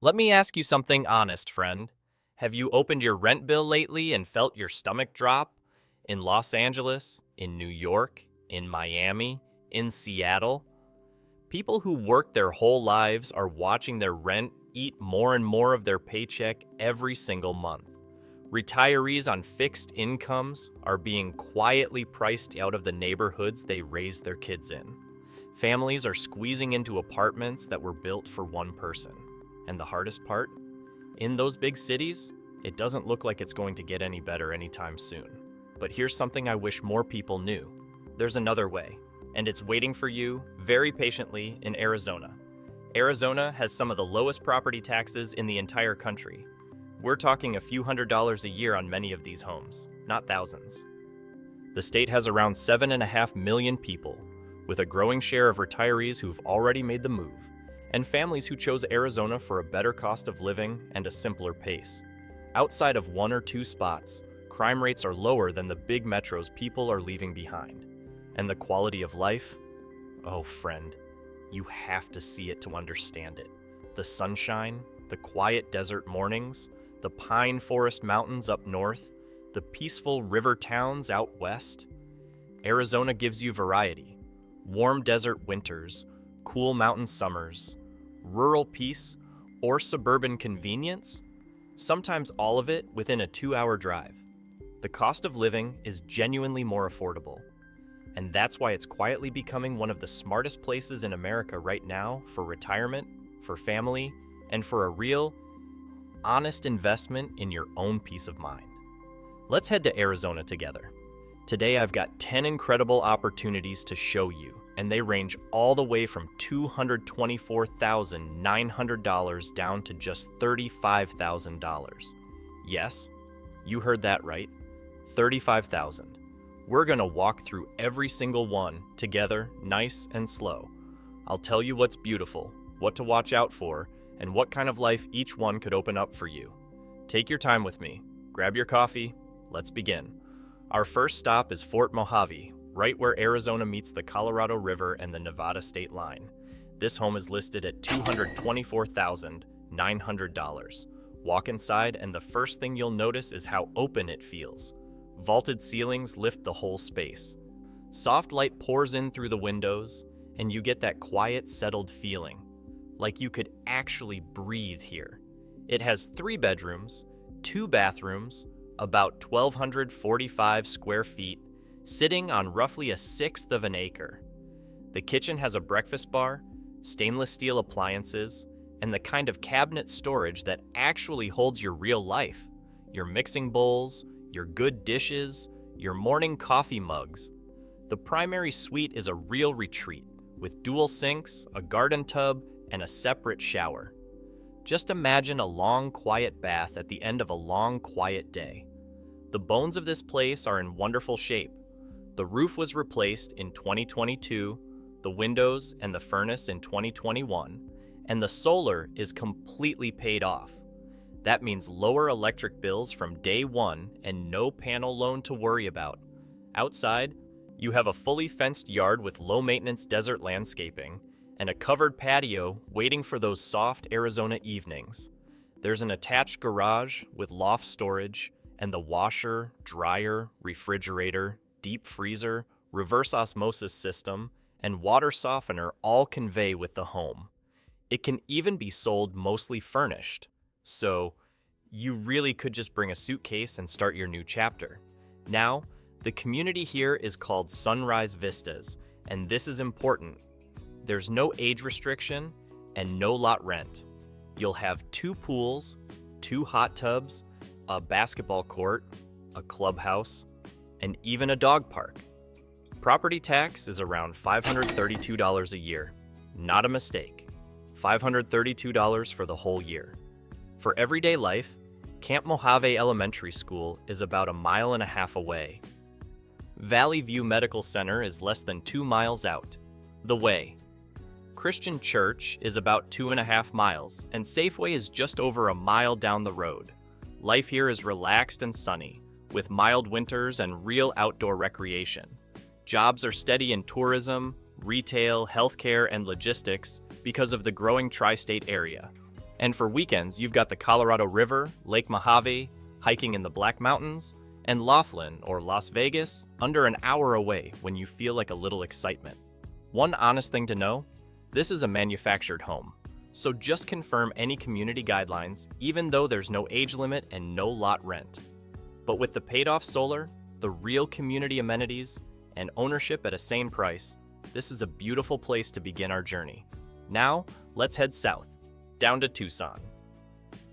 Let me ask you something honest, friend. Have you opened your rent bill lately and felt your stomach drop? In Los Angeles, in New York, in Miami, in Seattle? People who work their whole lives are watching their rent eat more and more of their paycheck every single month. Retirees on fixed incomes are being quietly priced out of the neighborhoods they raised their kids in. Families are squeezing into apartments that were built for one person. And the hardest part? In those big cities, it doesn't look like it's going to get any better anytime soon. But here's something I wish more people knew. There's another way, and it's waiting for you very patiently in Arizona. Arizona has some of the lowest property taxes in the entire country. We're talking a few $100s a year on many of these homes, not thousands. The state has around 7.5 million people, with a growing share of retirees who've already made the move, and families who chose Arizona for a better cost of living and a simpler pace. Outside of one or two spots, crime rates are lower than the big metros people are leaving behind. And the quality of life? Oh, friend, you have to see it to understand it. The sunshine, the quiet desert mornings, the pine forest mountains up north, the peaceful river towns out west. Arizona gives you variety. Warm desert winters, cool mountain summers, rural peace, or suburban convenience, sometimes all of it within a 2-hour drive. The cost of living is genuinely more affordable, and that's why it's quietly becoming one of the smartest places in America right now for retirement, for family, and for a real, honest investment in your own peace of mind. Let's head to Arizona together. Today I've got 10 incredible opportunities to show you, and they range all the way from $224,900 down to just $35,000. Yes, you heard that right, $35,000. We're gonna walk through every single one together, nice and slow. I'll tell you what's beautiful, what to watch out for, and what kind of life each one could open up for you. Take your time with me, grab your coffee, let's begin. Our first stop is Fort Mohave, right where Arizona meets the Colorado River and the Nevada state line. This home is listed at $224,900. Walk inside and the first thing you'll notice is how open it feels. Vaulted ceilings lift the whole space. Soft light pours in through the windows, and you get that quiet, settled feeling, like you could actually breathe here. It has 3 bedrooms, 2 bathrooms, about 1,245 square feet, sitting on roughly 1/6 of an acre. The kitchen has a breakfast bar, stainless steel appliances, and the kind of cabinet storage that actually holds your real life, your mixing bowls, your good dishes, your morning coffee mugs. The primary suite is a real retreat, with dual sinks, a garden tub, and a separate shower. Just imagine a long, quiet bath at the end of a long, quiet day. The bones of this place are in wonderful shape. The roof was replaced in 2022, the windows and the furnace in 2021, and the solar is completely paid off. That means lower electric bills from day one and no panel loan to worry about. Outside, you have a fully fenced yard with low-maintenance desert landscaping and a covered patio waiting for those soft Arizona evenings. There's an attached garage with loft storage, and the washer, dryer, refrigerator, deep freezer, reverse osmosis system, and water softener all convey with the home. It can even be sold mostly furnished, so you really could just bring a suitcase and start your new chapter. Now, the community here is called Sunrise Vistas, and this is important. There's no age restriction and no lot rent. You'll have 2 pools, 2 hot tubs, a basketball court, a clubhouse, and even a dog park. Property tax is around $532 a year. Not a mistake. $532 for the whole year. For everyday life, Camp Mohave Elementary School is about 1.5 miles away. Valley View Medical Center is less than 2 miles out. The Way. Christian Church is about 2.5 miles, and Safeway is just over 1 mile down the road. Life here is relaxed and sunny, with mild winters and real outdoor recreation. Jobs are steady in tourism, retail, healthcare, and logistics because of the growing tri-state area. And for weekends, you've got the Colorado River, Lake Mohave, hiking in the Black Mountains, and Laughlin or Las Vegas under an hour away when you feel like a little excitement. One honest thing to know, this is a manufactured home. So just confirm any community guidelines, even though there's no age limit and no lot rent. But with the paid-off solar, the real community amenities, and ownership at a same price, this is a beautiful place to begin our journey. Now, let's head south, down to Tucson.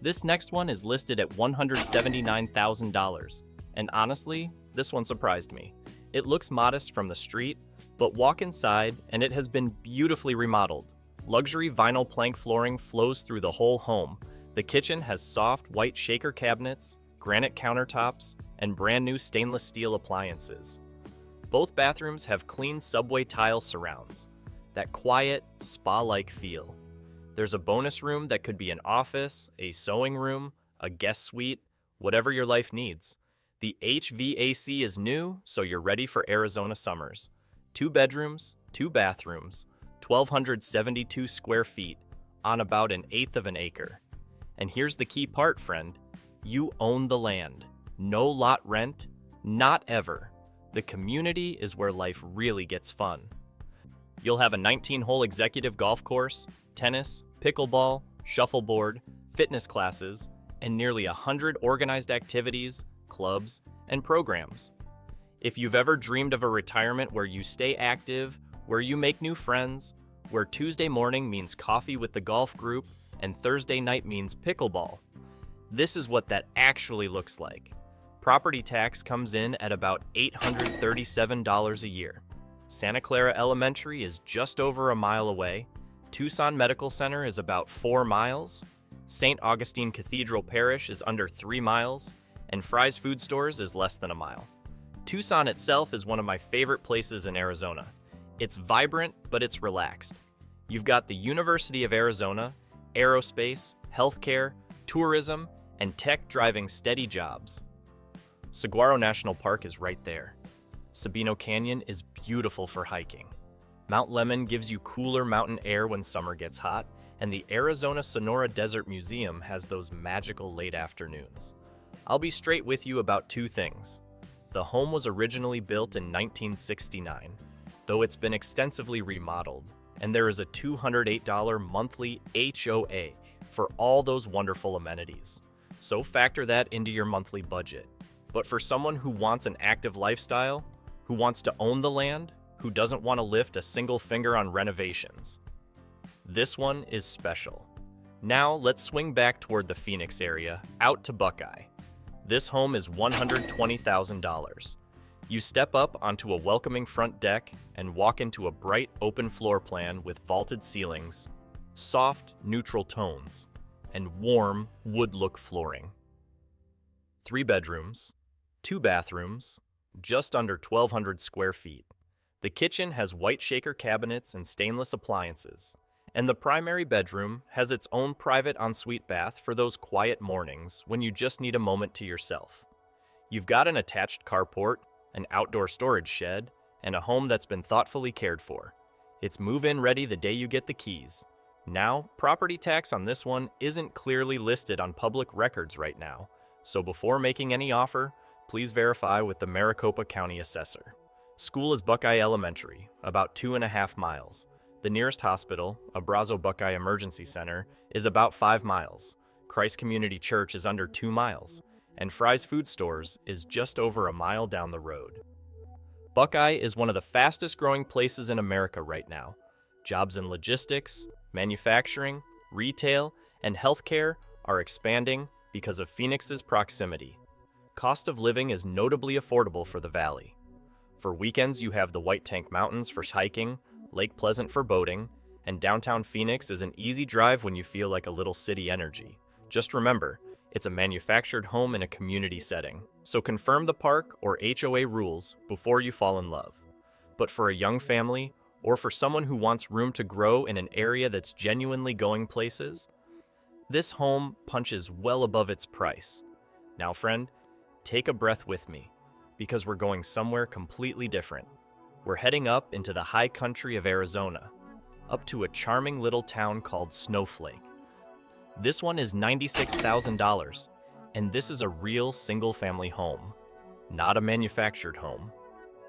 This next one is listed at $179,000, and honestly, this one surprised me. It looks modest from the street, but walk inside and it has been beautifully remodeled. Luxury vinyl plank flooring flows through the whole home. The kitchen has soft white shaker cabinets, granite countertops, and brand new stainless steel appliances. Both bathrooms have clean subway tile surrounds, that quiet, spa-like feel. There's a bonus room that could be an office, a sewing room, a guest suite, whatever your life needs. The HVAC is new, so you're ready for Arizona summers. 2 bedrooms, 2 bathrooms, 1,272 square feet, on about 1/8 of an acre. And here's the key part, friend. You own the land. No lot rent, not ever. The community is where life really gets fun. You'll have a 19-hole executive golf course, tennis, pickleball, shuffleboard, fitness classes, and nearly 100 organized activities, clubs, and programs. If you've ever dreamed of a retirement where you stay active, where you make new friends, where Tuesday morning means coffee with the golf group and Thursday night means pickleball, this is what that actually looks like. Property tax comes in at about $837 a year. Santa Clara Elementary is just over a mile away. Tucson Medical Center is about 4 miles. St. Augustine Cathedral Parish is under 3 miles. And Fry's Food Stores is less than a mile. Tucson itself is one of my favorite places in Arizona. It's vibrant, but it's relaxed. You've got the University of Arizona, aerospace, healthcare, tourism, and tech driving steady jobs. Saguaro National Park is right there. Sabino Canyon is beautiful for hiking. Mount Lemmon gives you cooler mountain air when summer gets hot, and the Arizona Sonora Desert Museum has those magical late afternoons. I'll be straight with you about 2 things. The home was originally built in 1969, though it's been extensively remodeled, and there is a $208 monthly HOA for all those wonderful amenities. So factor that into your monthly budget. But for someone who wants an active lifestyle, who wants to own the land, who doesn't want to lift a single finger on renovations, this one is special. Now let's swing back toward the Phoenix area, out to Buckeye. This home is $120,000. You step up onto a welcoming front deck and walk into a bright open floor plan with vaulted ceilings, soft, neutral tones, and warm, wood-look flooring. 3 bedrooms, 2 bathrooms, just under 1,200 square feet. The kitchen has white shaker cabinets and stainless appliances, and the primary bedroom has its own private ensuite bath for those quiet mornings when you just need a moment to yourself. You've got an attached carport, an outdoor storage shed, and a home that's been thoughtfully cared for. It's move-in ready the day you get the keys. Now, property tax on this one isn't clearly listed on public records right now, so before making any offer, please verify with the Maricopa County Assessor. School is Buckeye Elementary, about 2.5 miles. The nearest hospital, Abrazo Buckeye Emergency Center, is about 5 miles. Christ Community Church is under 2 miles, and Fry's Food Stores is just over a mile down the road. Buckeye is one of the fastest growing places in America right now. Jobs in logistics, manufacturing, retail, and healthcare are expanding because of Phoenix's proximity. Cost of living is notably affordable for the valley. For weekends, you have the White Tank Mountains for hiking, Lake Pleasant for boating, and downtown Phoenix is an easy drive when you feel like a little city energy. Just remember, it's a manufactured home in a community setting, so confirm the park or HOA rules before you fall in love. But for a young family, or for someone who wants room to grow in an area that's genuinely going places, this home punches well above its price. Now, friend, take a breath with me, because we're going somewhere completely different. We're heading up into the high country of Arizona, up to a charming little town called Snowflake. This one is $96,000, and this is a real single-family home, not a manufactured home.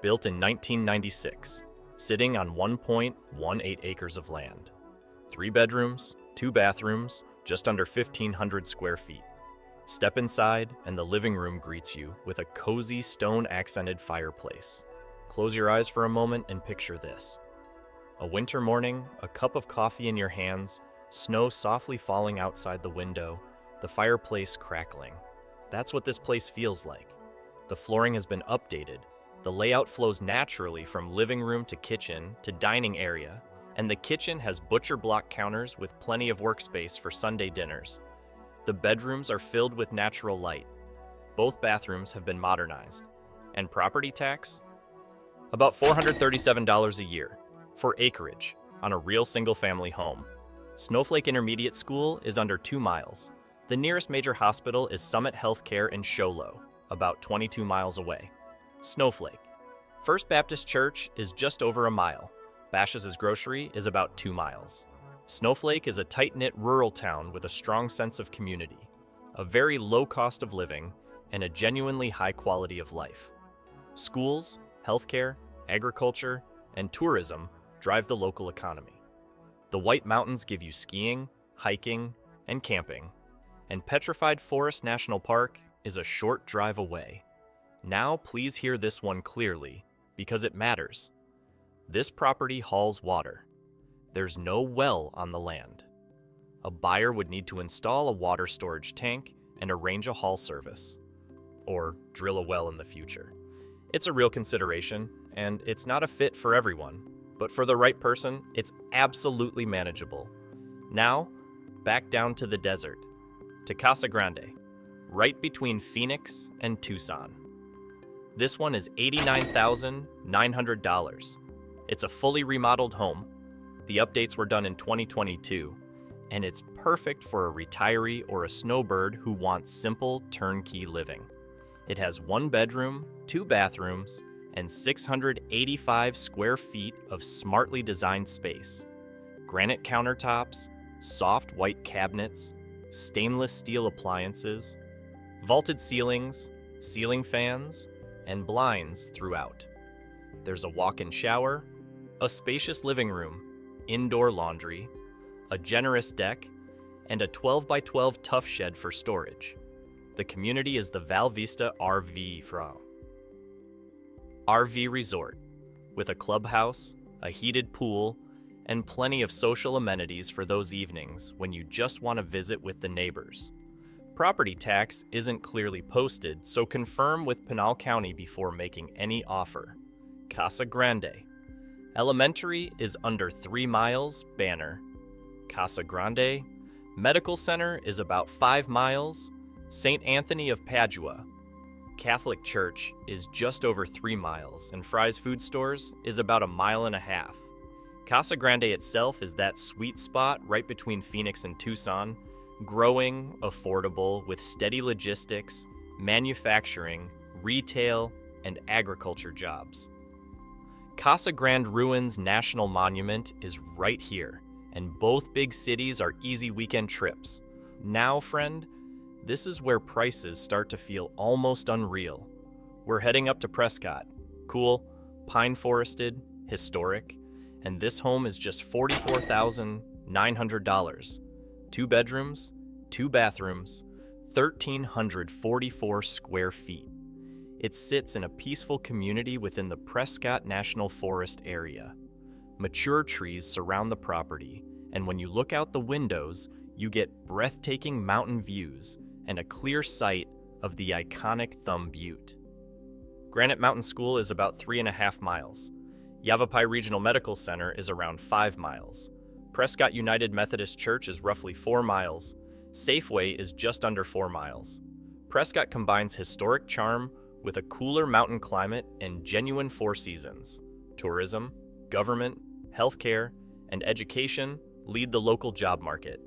Built in 1996, sitting on 1.18 acres of land. 3 bedrooms, 2 bathrooms, just under 1,500 square feet. Step inside, and the living room greets you with a cozy stone-accented fireplace. Close your eyes for a moment and picture this. A winter morning, a cup of coffee in your hands, snow softly falling outside the window, the fireplace crackling. That's what this place feels like. The flooring has been updated. The layout flows naturally from living room to kitchen to dining area, and the kitchen has butcher block counters with plenty of workspace for Sunday dinners. The bedrooms are filled with natural light. Both bathrooms have been modernized. And property tax? About $437 a year for acreage on a real single-family home. Snowflake Intermediate School is under 2 miles. The nearest major hospital is Summit Healthcare in Show Low, about 22 miles away. Snowflake. First Baptist Church is just over a mile. Bash's Grocery is about 2 miles. Snowflake is a tight-knit rural town with a strong sense of community, a very low cost of living, and a genuinely high quality of life. Schools, healthcare, agriculture, and tourism drive the local economy. The White Mountains give you skiing, hiking, and camping, and Petrified Forest National Park is a short drive away. Now please hear this one clearly, because it matters. This property hauls water. There's no well on the land. A buyer would need to install a water storage tank and arrange a haul service, or drill a well in the future. It's a real consideration, and it's not a fit for everyone, but for the right person, it's absolutely manageable. Now, back down to the desert, to Casa Grande, right between Phoenix and Tucson. This one is $89,900. It's a fully remodeled home. The updates were done in 2022, and it's perfect for a retiree or a snowbird who wants simple turnkey living. It has 1 bedroom, 2 bathrooms, and 685 square feet of smartly designed space. Granite countertops, soft white cabinets, stainless steel appliances, vaulted ceilings, ceiling fans, and blinds throughout. There's a walk-in shower, a spacious living room, indoor laundry, a generous deck, and a 12 by 12 tough shed for storage. The community is the Val Vista RV Resort, with a clubhouse, a heated pool, and plenty of social amenities for those evenings when you just want to visit with the neighbors. Property tax isn't clearly posted, so confirm with Pinal County before making any offer. Casa Grande. Elementary is under 3 miles, banner. Casa Grande. Medical Center is about 5 miles. St. Anthony of Padua. Catholic Church is just over 3 miles, and Fry's Food Stores is about 1.5 miles. Casa Grande itself is that sweet spot right between Phoenix and Tucson, growing, affordable, with steady logistics, manufacturing, retail, and agriculture jobs. Casa Grande Ruins National Monument is right here, and both big cities are easy weekend trips. Now, friend, this is where prices start to feel almost unreal. We're heading up to Prescott. Cool, pine forested, historic, and this home is just $44,900. 2 bedrooms, 2 bathrooms, 1,344 square feet. It sits in a peaceful community within the Prescott National Forest area. Mature trees surround the property, and when you look out the windows, you get breathtaking mountain views and a clear sight of the iconic Thumb Butte. Granite Mountain School is about 3.5 miles. Yavapai Regional Medical Center is around 5 miles. Prescott United Methodist Church is roughly 4 miles. Safeway is just under 4 miles. Prescott combines historic charm with a cooler mountain climate and genuine 4 seasons. Tourism, government, healthcare, and education lead the local job market.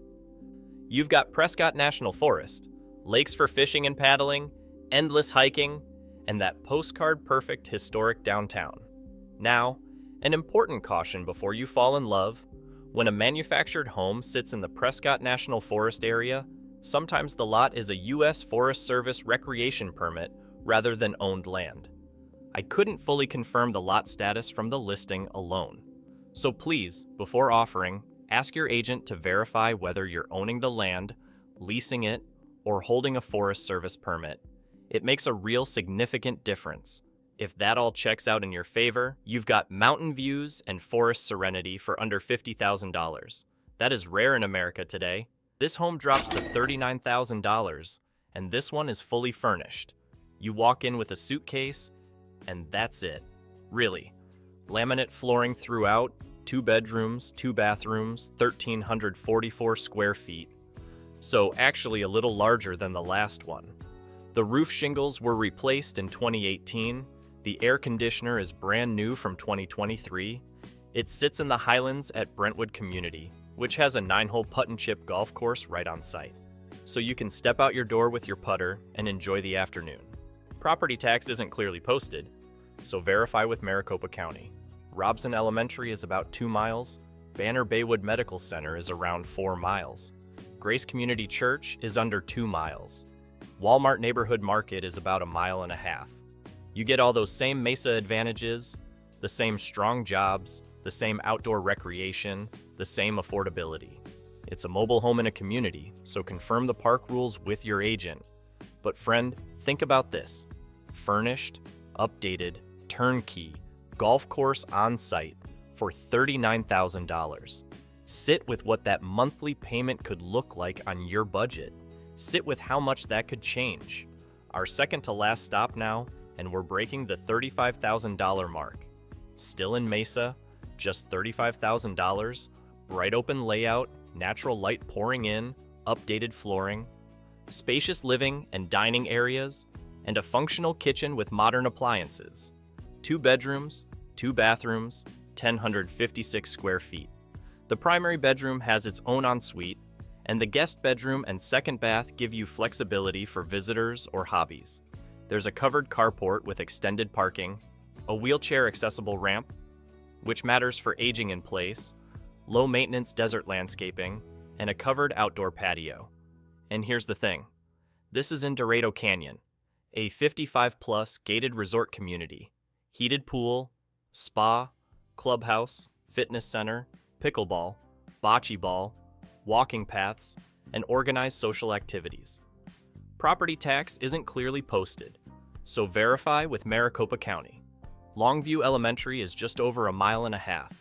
You've got Prescott National Forest, lakes for fishing and paddling, endless hiking, and that postcard-perfect historic downtown. Now, an important caution before you fall in love: When a manufactured home sits in the Prescott National Forest area, sometimes the lot is a U.S. Forest Service recreation permit rather than owned land. I couldn't fully confirm the lot status from the listing alone. So please, before offering, ask your agent to verify whether you're owning the land, leasing it, or holding a Forest Service permit. It makes a real significant difference. If that all checks out in your favor, you've got mountain views and forest serenity for under $50,000. That is rare in America today. This home drops to $39,000, and this one is fully furnished. You walk in with a suitcase, and that's it. Really. Laminate flooring throughout, 2 bedrooms, 2 bathrooms, 1,344 square feet. So actually a little larger than the last one. The roof shingles were replaced in 2018. The air conditioner is brand new from 2023. It sits in the Highlands at Brentwood Community, which has a 9-hole putt-and-chip golf course right on site. So you can step out your door with your putter and enjoy the afternoon. Property tax isn't clearly posted, so verify with Maricopa County. Robson Elementary is about 2 miles. Banner Baywood Medical Center is around 4 miles. Grace Community Church is under 2 miles. Walmart Neighborhood Market is about 1.5 miles. You get all those same Mesa advantages, the same strong jobs, the same outdoor recreation, the same affordability. It's a mobile home in a community, so confirm the park rules with your agent. But friend, think about this. Furnished, updated, turnkey, golf course on site for $39,000. Sit with what that monthly payment could look like on your budget. Sit with how much that could change. Our second to last stop now, and we're breaking the $35,000 mark. Still in Mesa, just $35,000, bright open layout, natural light pouring in, updated flooring, spacious living and dining areas, and a functional kitchen with modern appliances. 2 bedrooms, 2 bathrooms, 1,056 square feet. The primary bedroom has its own ensuite, and the guest bedroom and second bath give you flexibility for visitors or hobbies. There's a covered carport with extended parking, a wheelchair-accessible ramp, which matters for aging in place, low-maintenance desert landscaping, and a covered outdoor patio. And here's the thing. This is in Dorado Canyon, a 55-plus gated resort community. Heated pool, spa, clubhouse, fitness center, pickleball, bocce ball, walking paths, and organized social activities. Property tax isn't clearly posted, so verify with Maricopa County. Longview Elementary is just over 1.5 miles.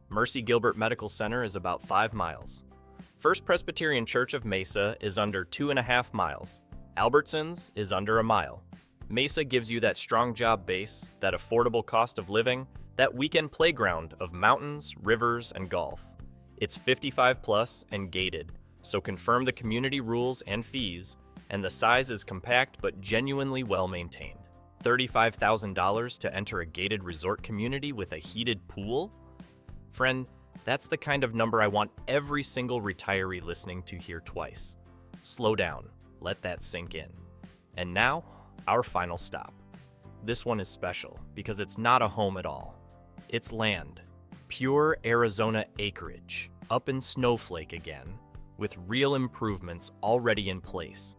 Mercy Gilbert Medical Center is about 5 miles. First Presbyterian Church of Mesa is under 2.5 miles. Albertsons is under 1 mile. Mesa gives you that strong job base, that affordable cost of living, that weekend playground of mountains, rivers, and golf. It's 55 plus and gated, so confirm the community rules and fees, and the size is compact but genuinely well maintained. $35,000 to enter a gated resort community with a heated pool? Friend, that's the kind of number I want every single retiree listening to hear twice. Slow down, let that sink in. And now, our final stop. This one is special because it's not a home at all. It's land. Pure Arizona acreage, up in Snowflake again, with real improvements already in place.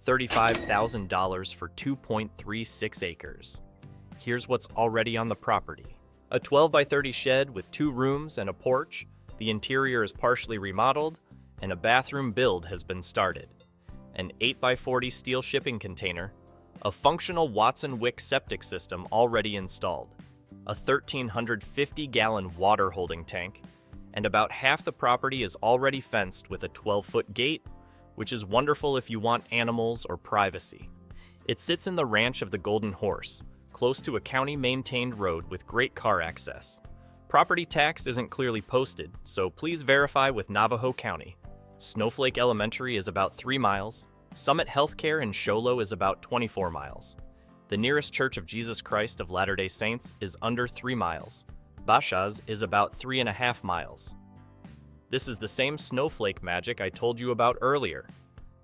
$35,000 for 2.36 acres. Here's what's already on the property. A 12 by 30 shed with 2 rooms and a porch. The interior is partially remodeled, and a bathroom build has been started. An 8 by 40 steel shipping container, a functional Watson Wick septic system already installed, a 1,350-gallon water holding tank, and about half the property is already fenced with a 12-foot gate, which is wonderful if you want animals or privacy. It sits in the ranch of the Golden Horse, close to a county-maintained road with great car access. Property tax isn't clearly posted, so please verify with Navajo County. Snowflake Elementary is about 3 miles. Summit Healthcare in Show Low is about 24 miles. The nearest Church of Jesus Christ of Latter-day Saints is under 3 miles. Bashaz is about 3.5 miles. This is the same snowflake magic I told you about earlier.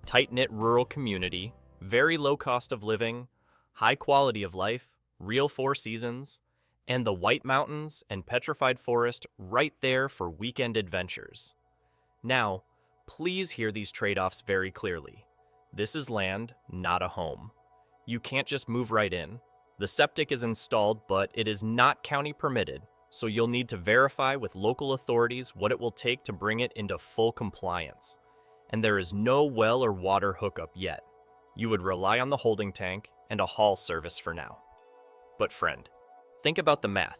Tight-knit rural community, very low cost of living, high quality of life, real 4 seasons, and the White Mountains and Petrified Forest right there for weekend adventures. Now, please hear these trade-offs very clearly. This is land, not a home. You can't just move right in. The septic is installed, but it is not county permitted, so you'll need to verify with local authorities what it will take to bring it into full compliance. And there is no well or water hookup yet. You would rely on the holding tank and a haul service for now. But friend, think about the math.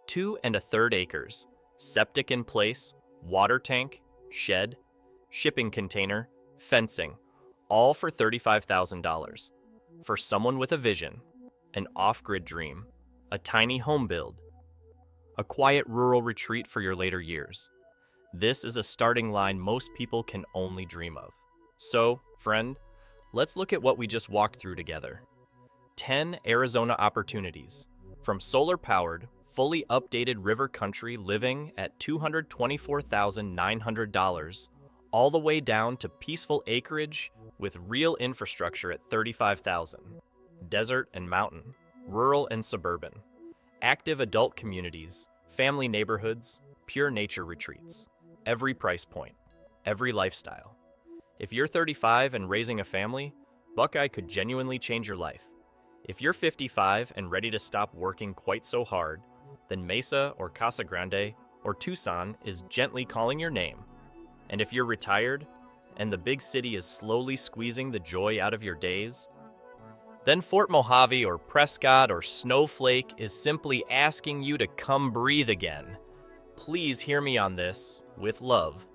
2 1/3 acres, septic in place, water tank, shed, shipping container, fencing, all for $35,000. For someone with a vision, an off-grid dream, a tiny home build, a quiet rural retreat for your later years. This is a starting line most people can only dream of. So, friend, let's look at what we just walked through together. 10 Arizona opportunities, from solar-powered, fully updated river country living at $224,900, all the way down to peaceful acreage with real infrastructure at $35,000. Desert and mountain, rural and suburban, active adult communities, family neighborhoods, pure nature retreats. Every price point, every lifestyle. If you're 35 and raising a family, Buckeye could genuinely change your life. If you're 55 and ready to stop working quite so hard, then Mesa or Casa Grande or Tucson is gently calling your name. And if you're retired and the big city is slowly squeezing the joy out of your days, then Fort Mohave or Prescott or Snowflake is simply asking you to come breathe again. Please hear me on this, with love.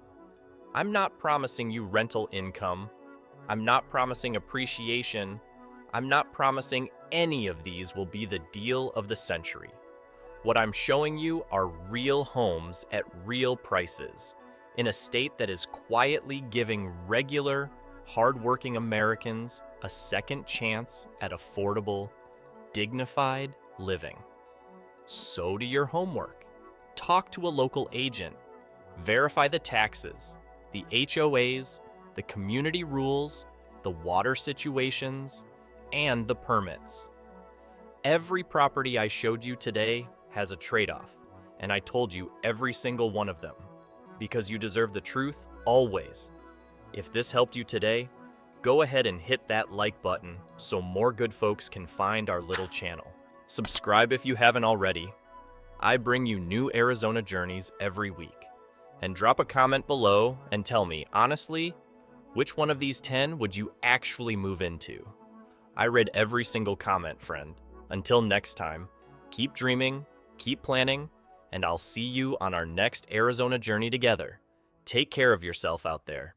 I'm not promising you rental income. I'm not promising appreciation. I'm not promising any of these will be the deal of the century. What I'm showing you are real homes at real prices, in a state that is quietly giving regular, hardworking Americans a second chance at affordable, dignified living. So do your homework. Talk to a local agent. Verify the taxes, the HOAs, the community rules, the water situations, and the permits. Every property I showed you today has a trade-off, and I told you every single one of them, because you deserve the truth always. If this helped you today, go ahead and hit that like button so more good folks can find our little channel. Subscribe if you haven't already. I bring you new Arizona journeys every week. And drop a comment below and tell me, honestly, which one of these 10 would you actually move into? I read every single comment, friend. Until next time, keep dreaming, keep planning, and I'll see you on our next Arizona journey together. Take care of yourself out there.